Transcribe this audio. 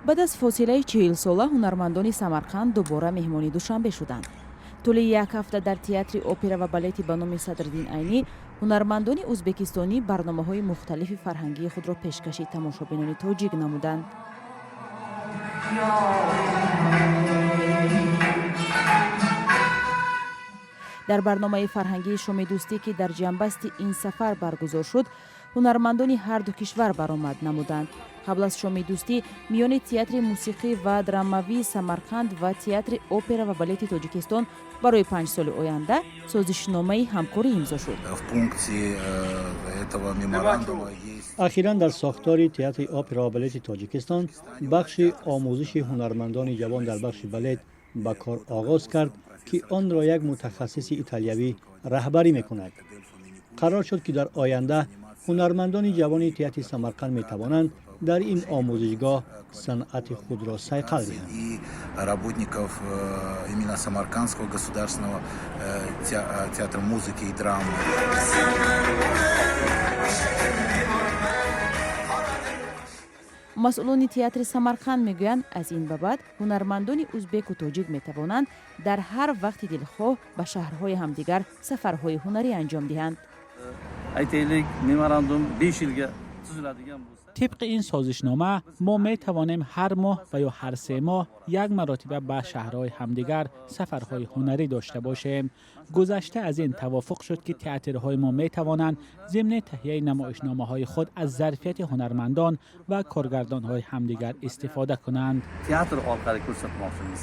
بعد از فاصله 40 ساله هنرمندان سمرقند دوباره مهمانی دوشنبه شدند. طول یک هفته در تئاتر اپرا و بالت به نام صدرالدین عینی هنرمندان ازبکستانی برنامه‌های مختلف فرهنگی خود را پیشکش تماشابینان تاجیک نمودند. در برنامه فرهنگی شام دوستی که در جنبست این سفر برگزار شد، هنرمندان هر دو کشور برآمد نمودند. قبل از شام دوستی میان تئاتر موسیقی و دراموی سمرقند و تئاتر اپرا و بالت تاجیکستان برای 5 سال آینده سازشنامه همکاری امضا شد. اخیراً در ساختار تئاتر اپرا و بالت تاجیکستان بخش آموزش هنرمندان جوان در بخش بالت به کار آغاز کرد که آن را یک متخصص ایتالیایی رهبری می‌کند. قرار شد که در آینده هنرمندان جوان تئاتر سمرقند می توانند در این آموزشگاه صنعت خود را صیقل دهند. مسئولان تئاتر سمرقند میگویند از این به بعد هنرمندان ازبک و تاجیک می توانند در هر وقت دلخواه به شهرهای همدیگر سفرهای هنری انجام دهند. طبق این سازشنامه ما می توانیم هر ماه و یا هر 3 ماه یک مرتبه به شهرهای همدیگر سفرهای هنری داشته باشیم. گذشته از این توافق شد که تئاترهای ما می توانند ضمن تهیه نمایشنامه‌های خود از ظرفیت هنرمندان و کارگردان‌های همدیگر استفاده کنند. تئاتر orqali ko'rsatmoqchimiz.